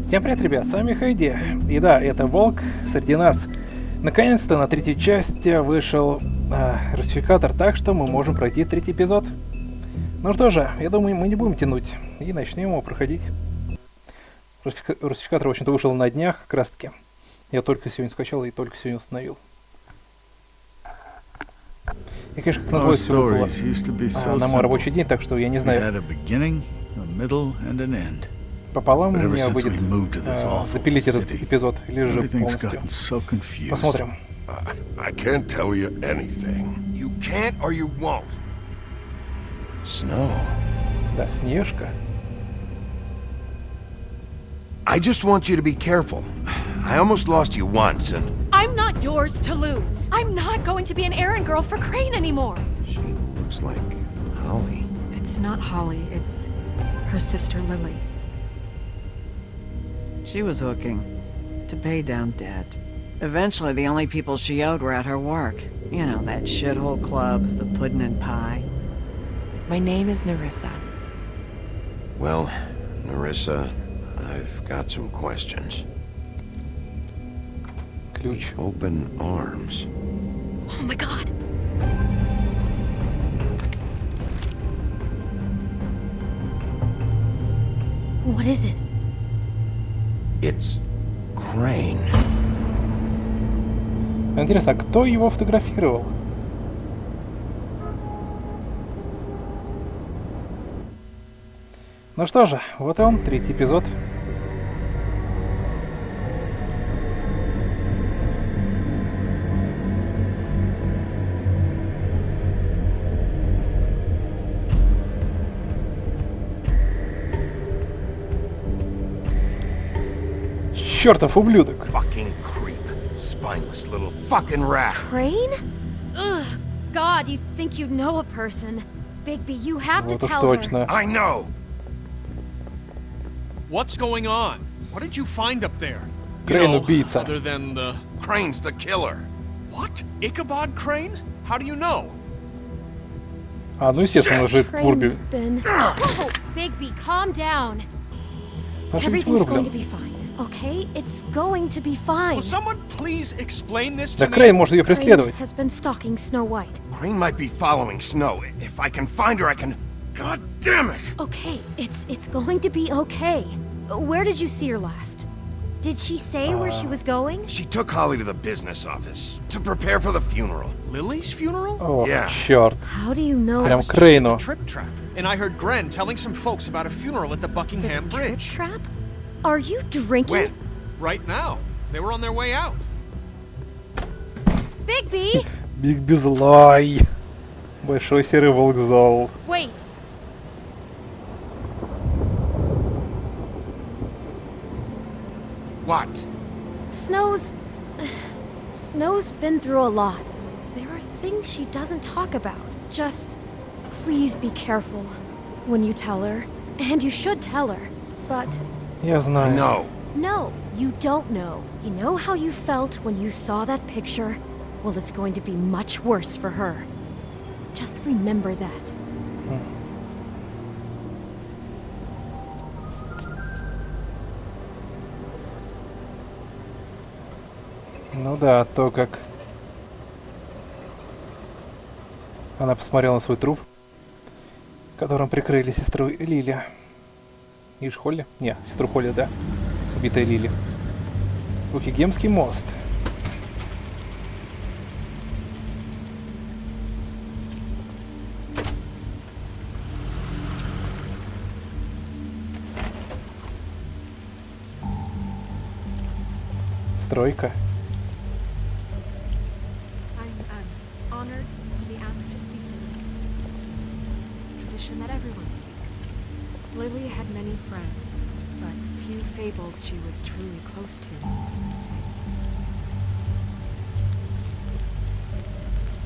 Всем привет, ребят, с вами Хайди. И да, это Волк среди нас. Наконец-то на третьей части вышел русификатор, так что мы можем пройти третий эпизод. Ну что же, я думаю, мы не будем тянуть и начнем его проходить. Русификатор, в общем-то, вышел на днях, как раз таки. Я только сегодня скачал и только сегодня установил. И, конечно, как назло, все было на мой рабочий день, так что я не знаю. Пополам у меня выйдет запилить этот эпизод или же полностью. Посмотрим. I can't tell you anything. You can't or you won't. Snow. Да, Снежка. I just want you to be careful. I almost lost you once and... I'm not yours to lose. I'm not going to be an errand girl for Crane anymore. She looks like Holly. It's not Holly, it's her sister Lily. She was hooking to pay down debt. Eventually, the only people she owed were at her work. You know, that shithole club, the pudding and pie. My name is Nerissa. Well, Nerissa, I've got some questions. Ключ. Open arms. Oh my god. What is it? It's Crane. Интересно, а кто его фотографировал? Ну что же, вот и он, третий эпизод. Чёртов ублюдок. Fucking creep. Spineless little fucking rat. Crane? Ugh, God, you think you know a person. Bigby, you have to Вот уж tell точно. I know. What's going on? What did you find up there? Crane убийца. Other than the... Crane's the killer. What? Ichabod Crane? How do you know? А, ну естественно, он же в Урбе. Crane's been... Whoa, Bigby, calm down. Everything's going to be fine, okay? It's going to be fine. Will someone please explain this Да to Крейн me? может ее Crane преследовать. has been stalking Snow White. Crane might be following Snow. If I can find her, I can... God damn it! Okay, it's going to be okay. Where did you see her last? Did she say where she was going? She took Holly to the business office to prepare for the funeral. Lily's funeral? О, Yeah. черт. How do you know? Прям it's к Крейну. Trip trap. And I heard Gren telling some folks about a funeral at the Buckingham a trip Bridge. trap? Are you drinking? When? Right now. They were on their way out. Bigby! Бигби злой. Большой серый волк зол. Wait. What? Snow's been through a lot. There are things she doesn't talk about. Just please be careful when you tell her. And you should tell her. But Я знаю. No. no, you don't know. You know how you felt when you saw that picture? Well, it's going to be much worse for her. Just remember that. Ну да, то как она посмотрела на свой труп, которым прикрыли сестру Лили. Ишь, Холли? Не, сестру Холли, да. Убитая Лили. Букингемский мост. Стройка. I'm honored to be asked to speak to you. It's tradition that everyone speak. Lily had many friends, but few fables she was truly close to.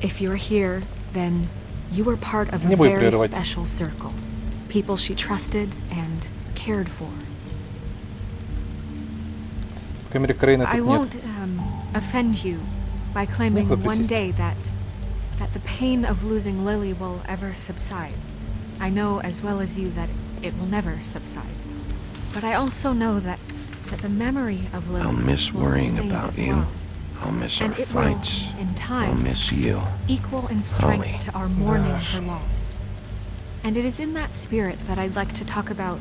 If you're here, then you were part of a very special circle. People she trusted and cared for. I won't offend you by claiming one day that the pain of losing Lily will ever subside. I know as well as you that it will never subside. But I also know that that the memory of Lily I'll miss will worrying sustain about as you. well. I'll miss our And it fights. will, in I'll time, miss you. equal in strength Holly. to our mourning Gosh. her loss. And it is in that spirit that I'd like to talk about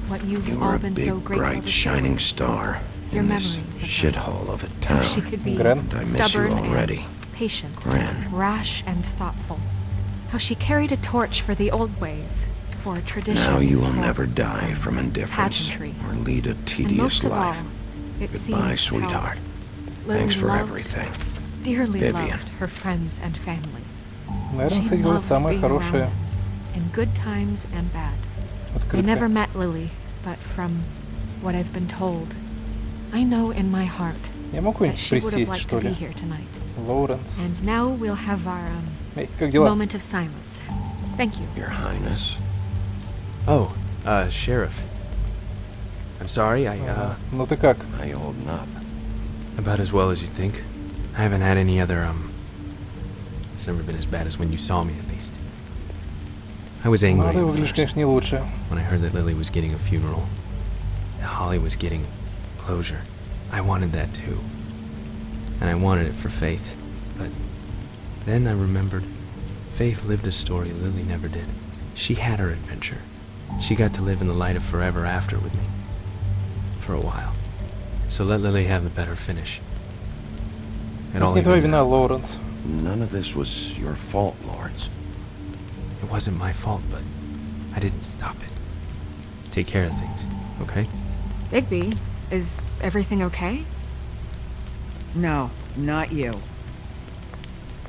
what you've You were all a been big, so grateful bright, to shining share. star Your in this memories of her. shithole of a How town. she could be Gren? And I miss you stubborn already. and patient, Gren. rash and thoughtful. How she carried a torch for the old ways, for tradition. Now you will for never die from indifference pageantry. or lead a And tedious most of all, life. it Goodbye, seems sweetheart. how Lily Thanks for loved, everything. dearly Vivian. loved her friends and family. Наверное, She кстати, говоря, loved самое being around хорошее them, in good times and bad. I открытка. never met Lily, but from what I've been told, I know in my heart Я могу that куда-нибудь she would have присесть, liked что to be ли? here tonight. Лоуренс. And now we'll have our Эй, как дела? moment of silence. Thank you. Your Highness. Oh, Sheriff. I'm sorry, Ага. Ну ты как? How you holding up? about as well as you'd think. I haven't had any other, it's never been as bad as when you saw me, at least. I was Ну angry ты at выглядишь, first, конечно, не лучше. when I heard that Lily was getting a funeral. That Holly was getting closure. I wanted that too. And I wanted it for Faith. But then I remembered Faith lived a story Lily never did. She had her adventure. She got to live in the light of forever after with me. For a while. So let Lily have a better finish. It Это all не твоя evened вина, out. Лоуренс. None of this was your fault, Lords. It wasn't my fault, but I didn't stop it. Take care of things, okay? Bigby, is everything okay? No, not you.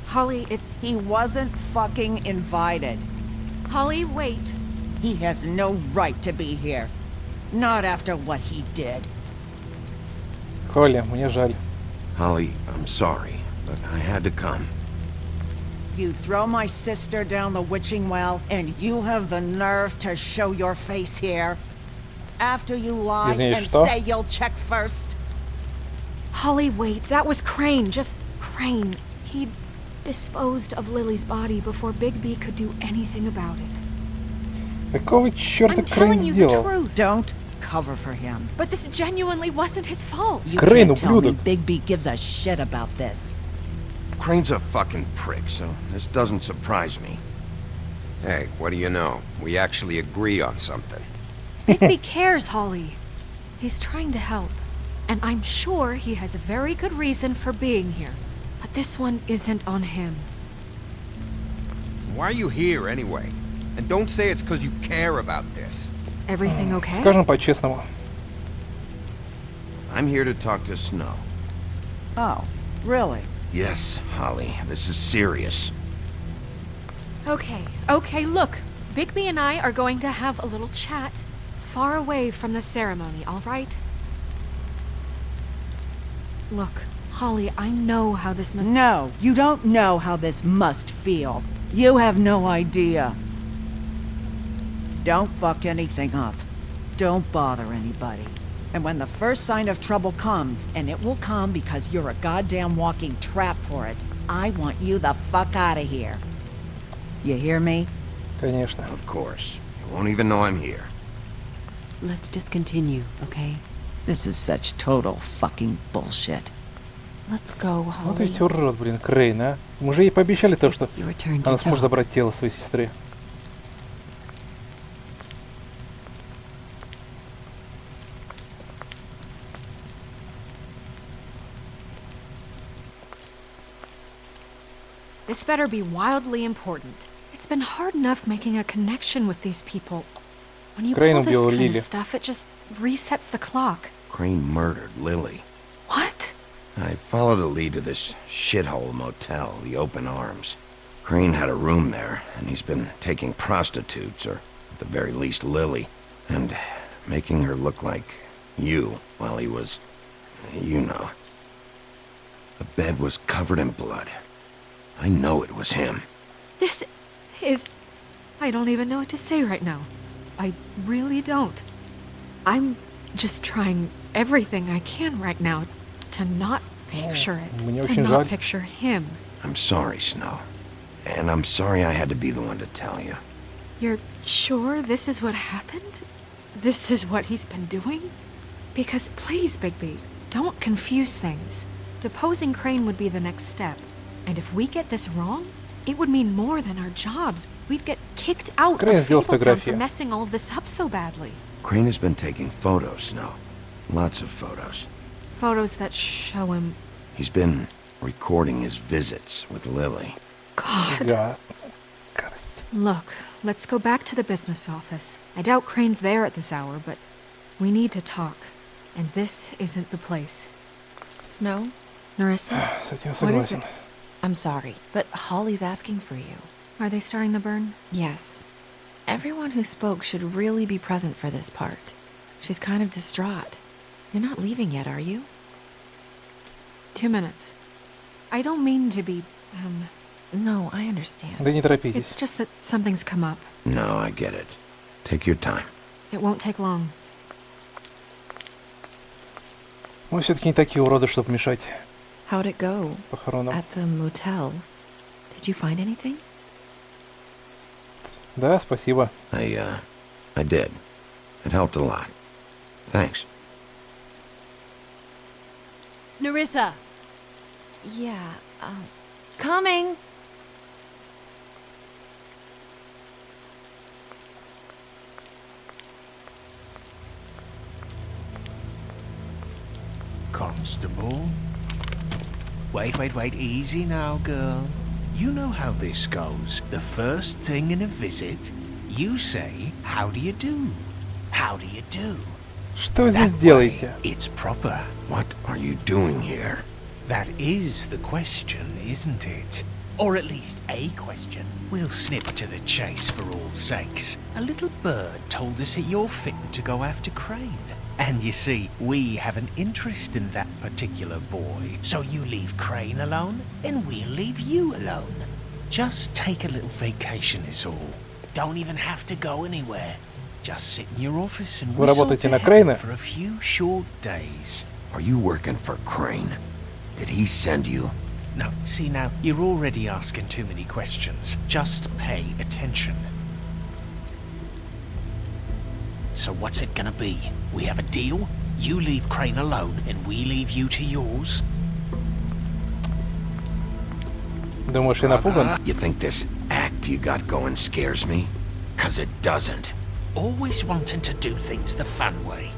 Holly, it's... He wasn't fucking invited. Holly, wait. He has no right to be here. Not after what he did. Холли, мне жаль. Holly, I'm sorry, but I had to come. You throw my sister down the witching well, and you have the nerve to show your face here? After you lie Извини, and что? say you'll check first? Holly, wait. That was Crane. Just Crane. He disposed of Lily's body before Bigby could do anything about it. Какого черта I'm Крейн telling you the сделал? truth. Don't cover for him. But this genuinely wasn't his fault. You Crane, can't tell me ублюдок. Bigby gives a shit about this. Crane's a fucking prick, so this doesn't surprise me. Hey, what do you know? We actually agree on something. Bigby cares, Holly. He's trying to help. And I'm sure he has a very good reason for being here. But this one isn't on him. Why are you here anyway? And don't say it's because you care about this. Everything okay? Скажем по-честному. I'm here to talk to Snow. Oh, really? Yes, Holly, this is serious. Okay, look. Bigby and I are going to have a little chat far away from the ceremony, all right? Look, Holly, I know how this must... No, you don't know how this must feel. You have no idea. Don't fuck anything up. Don't bother anybody. And when the first sign of trouble comes, and it will come because you're a goddamn walking trap for it, I want you the fuck out of here. You hear me? Конечно. Of course. You won't even know I'm here. Let's just continue, okay? This is such total fucking bullshit. Let's go, Вот Holly. ведь урод, блин, Крейн, а. Мы же ей пообещали то, что It's your turn to она сможет talk. забрать тело своей сестры. This better be wildly important. It's been hard enough making a connection with these people. When you Crane pull this убил kind Лили. of stuff, it just resets the clock. Crane murdered Lily. What? I followed a lead to this shithole motel, the Open Arms. Crane had a room there, and he's been taking prostitutes, or at the very least Lily, and making her look like you while he was, you know. The bed was covered in blood. I know it was him. This is... I don't even know what to say right now. I really don't. I'm just trying everything I can right now to not picture it. Мне To очень not жаль. picture him. I'm sorry, Snow. And I'm sorry I had to be the one to tell you. You're sure this is what happened? This is what he's been doing? Because please, Bigby, don't confuse things. Deposing Crane would be the next step. And if we get this wrong, it would mean more than our jobs. We'd get kicked out Crane of сделал Fabletown for фотографию. messing all of this up so badly. Crane has been taking photos, Snow. Lots of photos. Photos that show him... He's been recording his visits with Lily. God. Да. Гадость. Look, let's go back to the business office. I doubt Crane's there at this hour, but we need to talk. And this isn't the place. Snow, Nerissa, С этим я what is согласен. it? I'm sorry, but Holly's asking for you. Are they starting the burn? Yes. Everyone who spoke should really be present for this part. She's kind of distraught. You're not leaving yet, are you? 2 minutes. I don't mean to be, No, I understand. Да не It's торопитесь. just that something's come up. No, I get it. Take your time. It won't take long. Мы все-таки не такие уроды, чтобы мешать How'd it go? похоронам. At the motel. Did you find anything? Да, спасибо. I did. It helped a lot. Thanks. Nerissa! Yeah, coming! Constable? Wait, easy now, girl. You know how this goes. The first thing in a visit, you say, how do you do? How do you do? Что вы здесь That делаете? way, it's proper. What are you doing here? That is the question, isn't it? Or at least a question. We'll snip to the chase for all sakes. A little bird told us that you're fitting to go after Crane. And you see, we have an interest in that particular boy. So you leave Crane alone, and we'll leave you alone. Just take a little vacation is all. Don't even have to go anywhere. Just sit in your office and Вы whistle работаете to на heaven Крейна? for a few short days. Are you working for Crane? Did he send you? No, see now, you're already asking too many questions. Just pay attention. So what's it gonna be? We have a deal? You leave Crane alone, and we leave you to yours? Думаешь, я напуган? You think this act you got going scares me? 'Cause it doesn't. Always wanting to do things the fun way.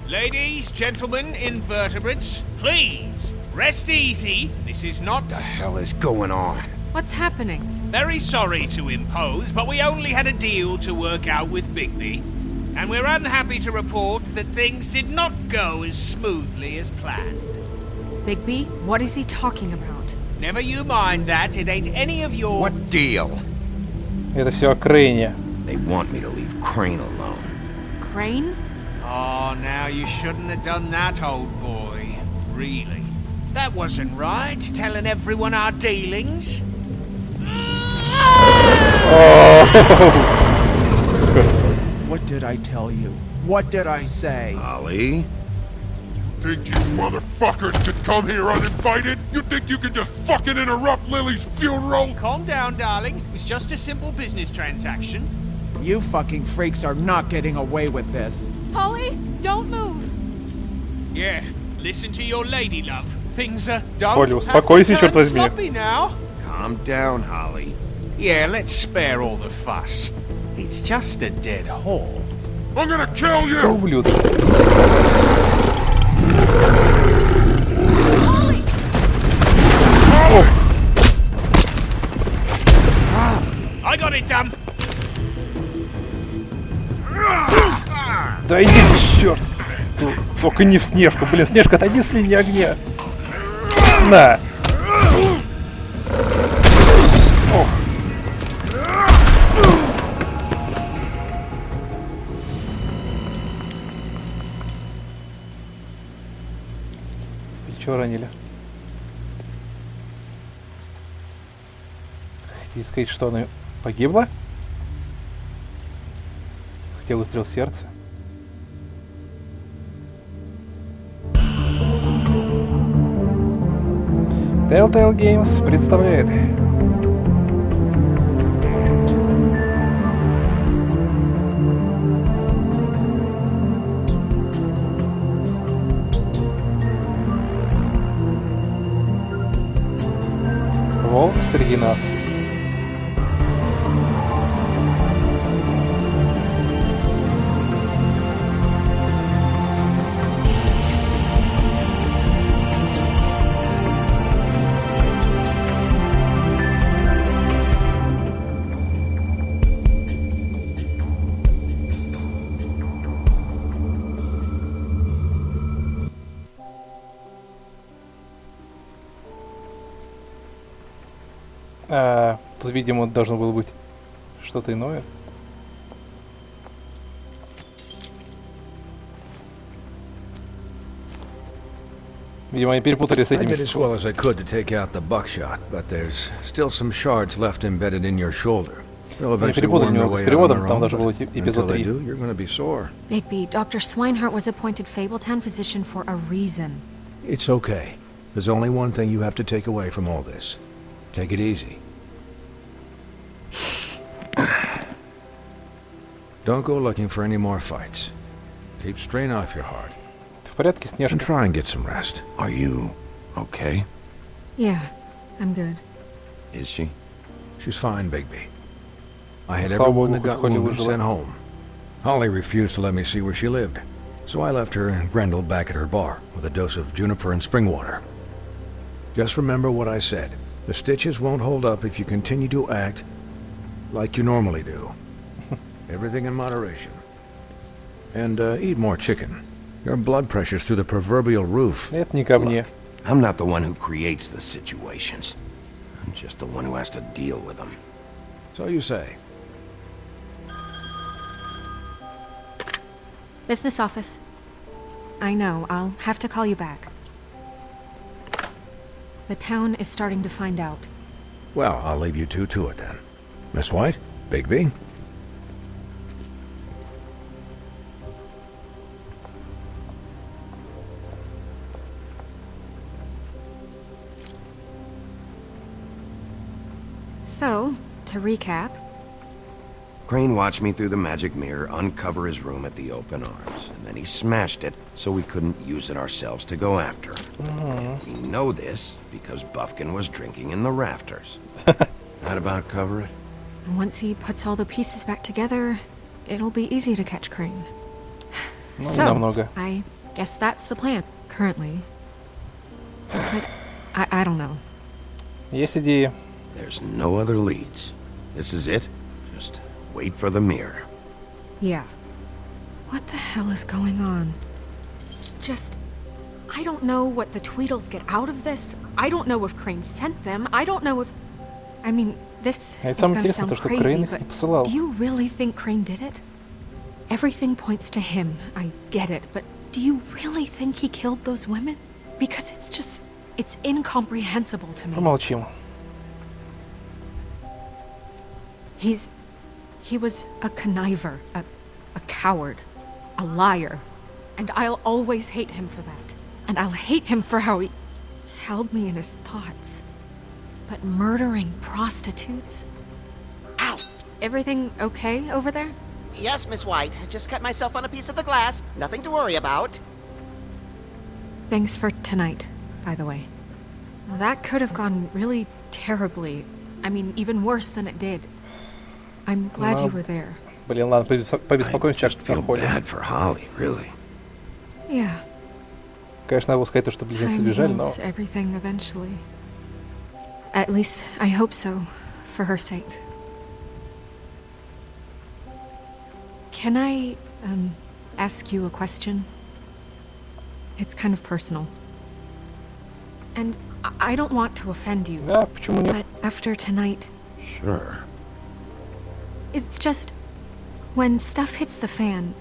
Ladies, gentlemen, invertebrates, please, rest easy. This is not... The hell is going on? What's happening? Very sorry to impose, but we only had a deal to work out with Bigby. And we're unhappy to report that things did not go as smoothly as planned. Bigby, what is he talking about? Never you mind that, it ain't any of your... What deal? Это все о Крейне. They want me to leave Crane alone. Crane? Oh, now you shouldn't have done that, old boy. Really. That wasn't right, telling everyone our dealings. What did I tell you? What did I say? Holly? Think you motherfuckers could come here uninvited? You think you could just fucking interrupt Lily's funeral? Calm down, darling. It was just a simple business transaction. You fucking freaks are not getting away with this. Holly, don't move! Yeah, listen to your lady love. Things don't Holly, have to успокойся, черт turn возьми. sloppy now. Calm down, Holly. Yeah, let's spare all the fuss. It's just a dead whore. I'm gonna kill Ты you! ублюдок. Holly! I got it done. Да идите, черт! Только не в Снежку. Блин, Снежка, отойди с линии огня. На! Ох. И чё ранили? Хотите сказать, что она погибла? Хотя выстрел в сердце. Telltale Games представляет. волк среди нас. Тут, видимо, должно было быть что-то иное. Видимо, они перепутали с I этим. did as well as I could to take out the buckshot, but there's still some shards left embedded in your shoulder. They'll Они eventually перепутали worm their немного с way out on переводом, their там own, даже был but эпизод until they 3. do, you're gonna be sore. Bigby, Dr. Swinehart was appointed Fabletown physician for a reason. It's okay. There's only one thing you have to take away from all this. Take it easy. Don't go looking for any more fights. Keep strain off your heart. В порядке, And Снежка? try and get some rest. Are you okay? Yeah, I'm good. Is she? She's fine, Bigby. I had Слава everyone богу, that got хоть Холли wounded выжила. sent home. Holly refused to let me see where she lived, so I left her and Grendel back at her bar with a dose of juniper and spring water. Just remember what I said. The stitches won't hold up if you continue to act like you normally do. Everything in moderation. And eat more chicken. Your blood pressure's through the proverbial roof. Это не ко мне. I'm not the one who creates the situations. I'm just the one who has to deal with them. So you say. Business office. I know, I'll have to call you back. The town is starting to find out. Well, I'll leave you two to it then. Miss White? Bigby? So, to recap, Crane watched me through the magic mirror uncover his room at the open arms, and then he smashed it so we couldn't use it ourselves to go after him. And we know this because Buffkin was drinking in the rafters. That about cover it? once he puts all the pieces back together, it'll be easy to catch Crane. So, намного. I guess that's the plan, currently. But I don't know. Есть идеи. There's no other leads. This is it. Just wait for the mirror. Yeah. What the hell is going on? I don't know what the Tweedles get out of this. I don't know if Crane sent them. I don't know if... I mean, this А is это самое gonna интересное, sound то, что crazy, Крейн их не but посылал. do you really think Crane did it? Everything points to him. I get it, but do you really think he killed those women? Because it's incomprehensible to me. Помолчим. He was a conniver, a coward, a liar, and I'll always hate him for that. And I'll hate him for how he held me in his thoughts. But murdering prostitutes? Ow! Everything okay over there? Yes, Miss White. I just cut myself on a piece of the glass. Nothing to worry about. Thanks for tonight, by the way. That could have gone really terribly. I mean, even worse than it did. I'm glad you were there. Блин, ладно, I побеспокоимся just feel о Холли. bad for Holly, really. Yeah. Конечно, надо было сказать то, что близнецы Time сбежали, но... heals everything eventually. At least, I hope so, for her sake. Can I, ask you a question? It's kind of personal. And I don't want to offend you. Да, почему нет? But after tonight, Sure. it's just... When stuff hits the fan,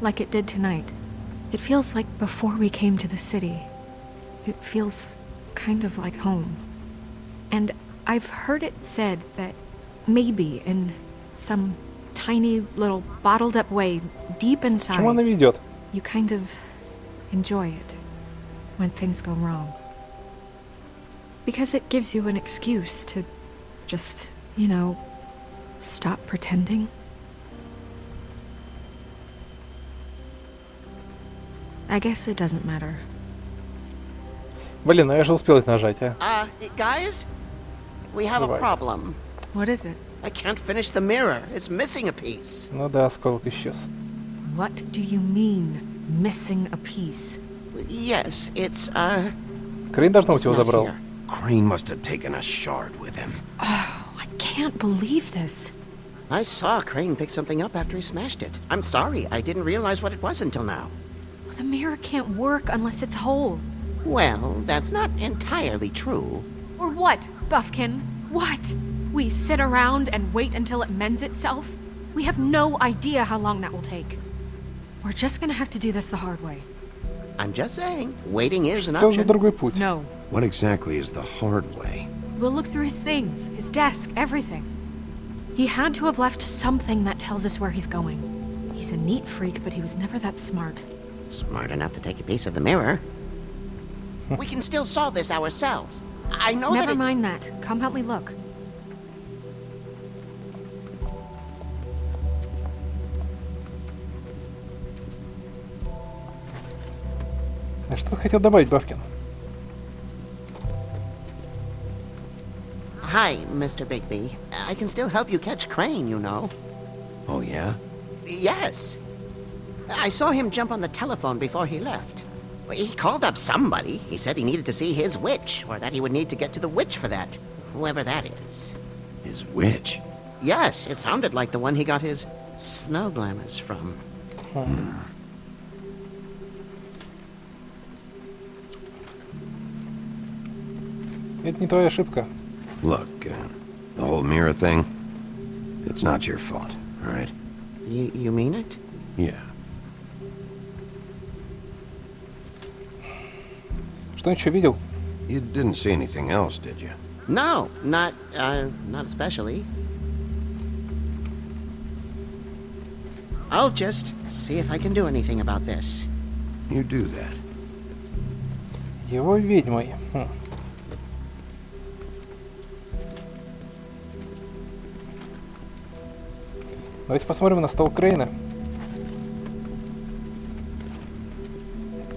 like it did tonight, it feels like before we came to the city. It feels kind of like home. And I've heard it said that maybe in some tiny little bottled up way deep Почему она inside, ведет? you kind of enjoy it when things go wrong. Because it gives you an excuse to just, stop pretending. I guess it doesn't matter. Блин, ну я же успел это нажать, а? Guys? we have a Давай. problem. What is it? I can't finish the mirror. It's missing a piece. Ну да, осколок исчез. What do you mean, missing a piece? Yes, it's, Крейн, должно быть, it's его not забрал. here. Crane must have taken a shard with him. I can't believe this. I saw Crane pick something up after he smashed it. I'm sorry, I didn't realize what it was until now. The mirror can't work unless it's whole. Well, that's not entirely true. Or what, Buffkin? What? We sit around and wait until it mends itself? We have no idea how long that will take. We're just gonna have to do this the hard way. I'm just saying, waiting is an Что за option. другой путь? No. What exactly is the hard way? We'll look through his things, his desk, everything. He had to have left something that tells us where he's going. He's a neat freak, but he was never that smart. Smart enough to take a piece of the mirror. We can still solve this ourselves. I know Never that mind that. Come help me look. А что ты хотел добавить, Бавкин? Hi, Mr. Bigby. I can still help you catch Crane, you know. Oh, yeah? Yes. I saw him jump on the telephone before he left. He called up somebody. He said he needed to see his witch, or that he would need to get to the witch for that. Whoever that is. His witch? Yes, it sounded like the one he got his snow glamours from. Это не твоя ошибка. Look, the whole mirror thing, it's not your fault, all right? You mean it? Yeah. Что еще видел? You didn't see anything else, did you? No, not especially. I'll just see if I can do anything about this. You do that. Его ведьмой. Давайте посмотрим на стол Крейна.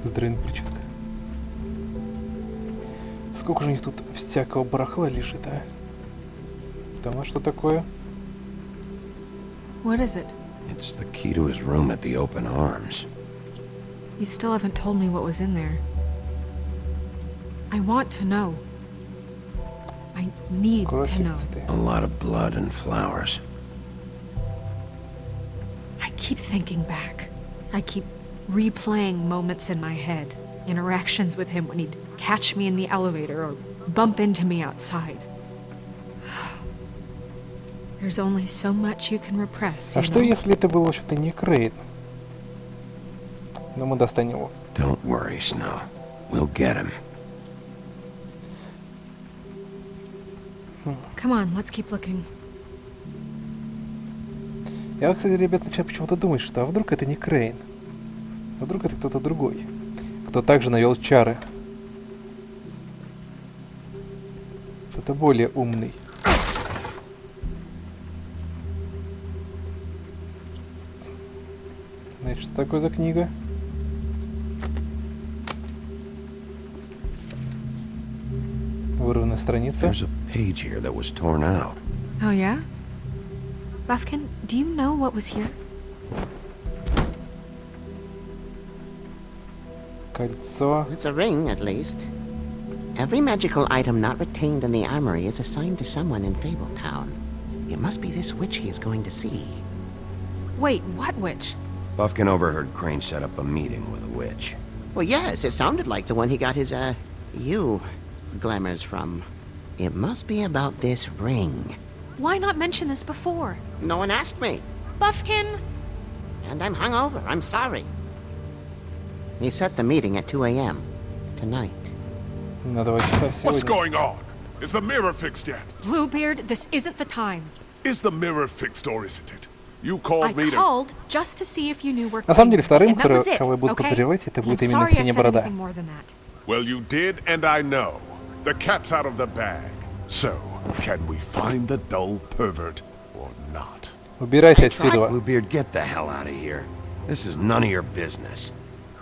Здоровенная перчатка. Сколько же у них тут всякого барахла лежит, а? Там что такое? What is it? It's the key to his room at the open arms. You still haven't told me what was in there. I want to know. I need to know. A lot of blood and flowers. I keep thinking back. I keep replaying moments in my head. Interactions with him when he'd catch me in the elevator or bump into me outside. There's only so much you can repress. А что если это был, в общем-то, не Крейн? Но мы достанем его. Don't worry, Snow. We'll get him. Come on, let's keep looking. Я, кстати, ребят, начинаю почему-то думать, что а вдруг это не Крейн? А вдруг это кто-то другой, кто также навел чары. Кто-то более умный. Значит, что такое за книга? Вырванная страница. There's a page here that was torn out. Oh, yeah? Buffkin, do you know what was here? Кольцо. It's a ring, at least. Every magical item not retained in the armory is assigned to someone in Fabletown. It must be this witch he is going to see. Wait, what witch? Buffkin overheard Crane set up a meeting with a witch. Well, yes, it sounded like the one he got his, glamours from. It must be about this ring. Why not mention this before? No one asked me. Buffkin! And I'm hungover. I'm sorry. He set the meeting at 2 a.m. tonight. На 2 часа What's сегодня. going on? Is the mirror fixed yet? Bluebeard, this isn't the time. Is the mirror fixed or isn't it? You called I me to... called just to see if you knew where На самом деле, вторым, and that was it, кого я буду okay? подозревать, это And будет I'm именно sorry I Синяя said Борода. anything more than that. Well, you did, and I know. The cat's out of the bag. So, can we find the dull pervert or not? Убирайся Hey, try, отсюда. Bluebeard, get the hell out of here. This is none of your business.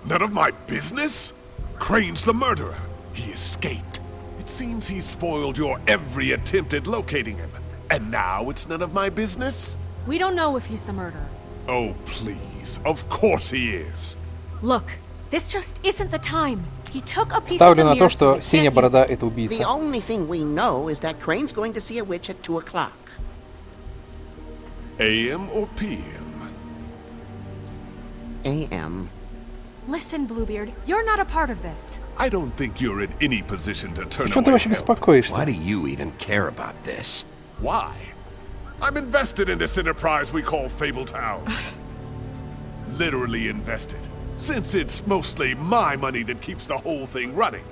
None of my business? Crane's the murderer. He escaped. It's It seems he spoiled your every attempt at locating him. And now it's none of my business? We don't know if he's the murderer. Oh, please. Of course he is. Look, this just isn't the time. He took a piece of Ставлю the на mirror, то, so что we синяя can't use борода it. это убийца. The only thing we know is that Crane's going to see a witch at 2 o'clock. AM or PM? AM. Listen, Bluebeard, you're not a part of this. I don't think you're in any position to turn Почему ты away вообще help. беспокоишься? Why do you even care about this? Why? I'm invested in this enterprise we call Fabletown. Literally invested. Since it's mostly my money that keeps the whole thing running.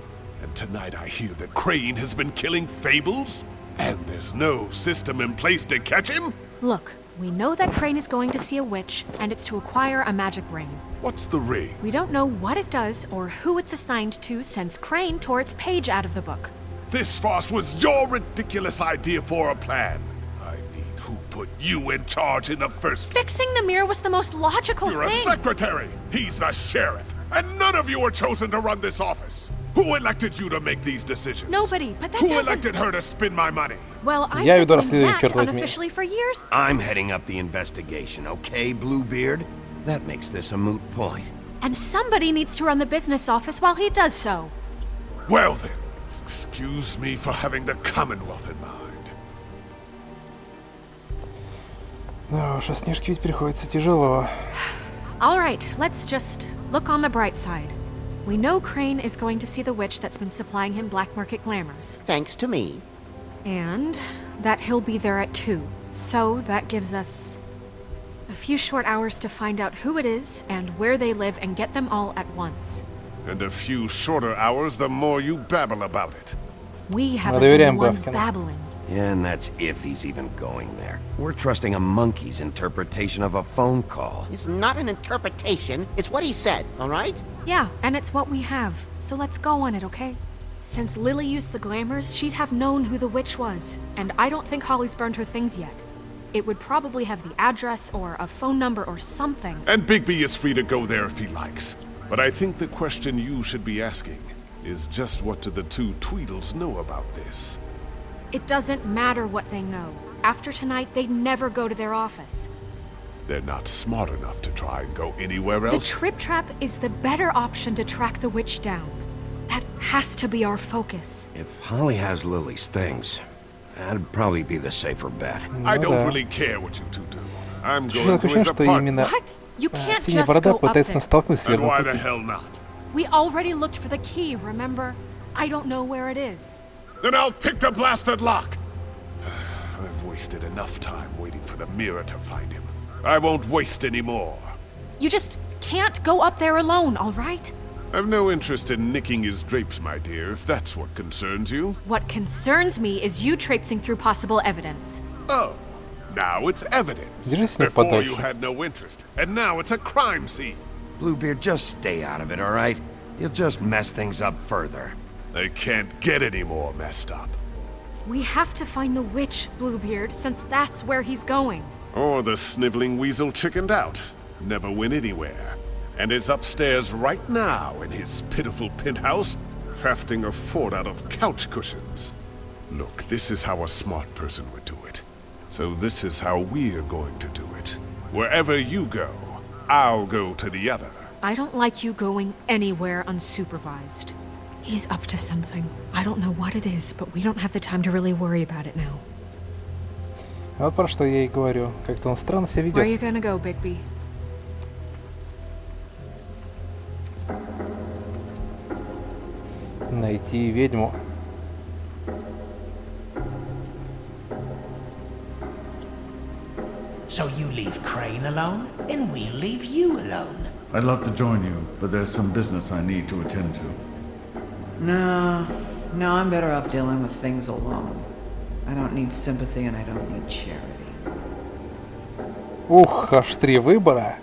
And tonight I hear that Crane has been killing Fables? And there's no system in place to catch him? Look, we know that Crane is going to see a witch, and it's to acquire a magic ring. What's the ring? We don't know what it does or who it's assigned to since Crane tore its page out of the book. This farce was your ridiculous idea for a plan. I mean, who put you in charge in the first place? Fixing the mirror was the most logical You're thing. a secretary! He's the sheriff! And none of you were chosen to run this office! Who elected you to make these decisions? Nobody, but that Who doesn't... elected her to spend my money? Well, I've Я been веду doing расследование, that черт возьми. unofficially for years. I'm heading up the investigation, okay, Bluebeard? That makes this a moot point. And somebody needs to run the business office while he does so. Well then, excuse me for having the Commonwealth in mind. Да уж, а Снежке ведь приходится тяжело. All right, let's just look on the bright side. We know Crane is going to see the witch that's been supplying him black market glamours. Thanks to me. And that he'll be there at 2. So that gives us a few short hours to find out who it is and where they live and get them all at once. And a few shorter hours, the more you babble about it. We Мы haven't been the доверяем ones Гаскину. babbling. Yeah, and that's if he's even going there. We're trusting a monkey's interpretation of a phone call. It's not an interpretation, it's what he said, all right? Yeah, and it's what we have. So let's go on it, okay? Since Lily used the glamours, she'd have known who the witch was. And I don't think Holly's burned her things yet. It would probably have the address or a phone number or something. And Bigby is free to go there if he likes. But I think the question you should be asking is just what do the two Tweedles know about this? It doesn't matter what they know. After tonight, they'd never go to their office. They're not smart enough to try and go anywhere The else. trip trap is the better option to track the witch down. That has to be our focus. If Holly has Lily's things, that'd probably be the safer bet. I don't да. really care what you two do. I'm Такое going to ощущение, his что apartment. именно What? You can't синяя just борода go up пытается there. нас столкнуть с And верным why the путем. hell not? We already looked for the key, remember? I don't know where it is. Then I'll pick the blasted lock. I've wasted enough time waiting for the mirror to find him. I won't waste any more. You just can't go up there alone, all right? I've no interest in nicking his drapes, my dear, if that's what concerns you. What concerns me is you traipsing through possible evidence. Oh, now it's evidence. Держись с ним Before подальше. you had no interest, and now it's a crime scene. Bluebeard, just stay out of it, all right? You'll just mess things up further. They can't get any more messed up. We have to find the witch, Bluebeard, since that's where he's going. Or the sniveling weasel chickened out, never went anywhere, and is upstairs right now in his pitiful penthouse, crafting a fort out of couch cushions. Look, this is how a smart person would do it. So this is how we're going to do it. Wherever you go, I'll go to the other. I don't like you going anywhere unsupervised. He's up to something. I don't know what it is, but we don't have the time to really worry about it now. Вот про что я и говорю. Как-то он странно себя Where are you ведет. gonna go, Bigby? Найти ведьму. So you leave Crane alone, and we'll leave you alone. I'd love to join you, but there's some business I need to attend to. No, I'm better off dealing with things alone. I don't need sympathy and I don't need charity. Ух, аж 3 выбора.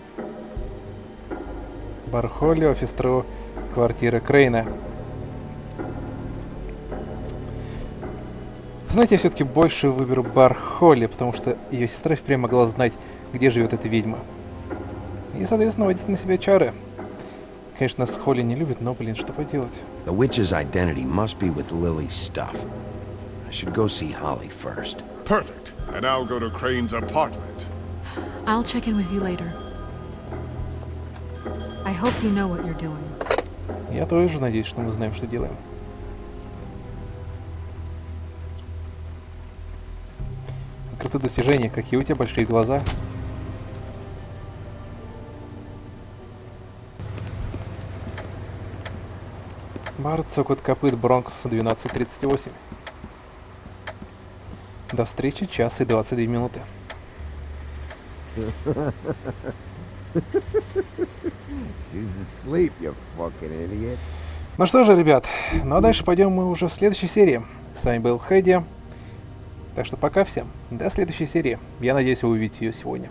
Бархолли, офис Тру, квартира Крейна. Знаете, я все-таки больше выберу Бархолли, потому что ее сестра впрямь могла знать, где живет эта ведьма. И, соответственно, водить на себя чары. Конечно, нас Холли не любит, но, блин, что поделать? The witch's identity must be with Lily's stuff. I should go see Holly first. Perfect. And I'll go to Crane's apartment. I'll check in with you later. I hope you know what you're doing. Я тоже надеюсь, что мы знаем, что делаем. Открытые достижения. Какие у тебя большие глаза. Бар, цокот копыт, Бронкс, 12:38. До встречи, 1 и 22 минуты. Ну что же, ребят, ну а дальше пойдем мы уже в следующей серии. С вами был Хэдди. Так что пока всем. До следующей серии. Я надеюсь, вы увидите ее сегодня.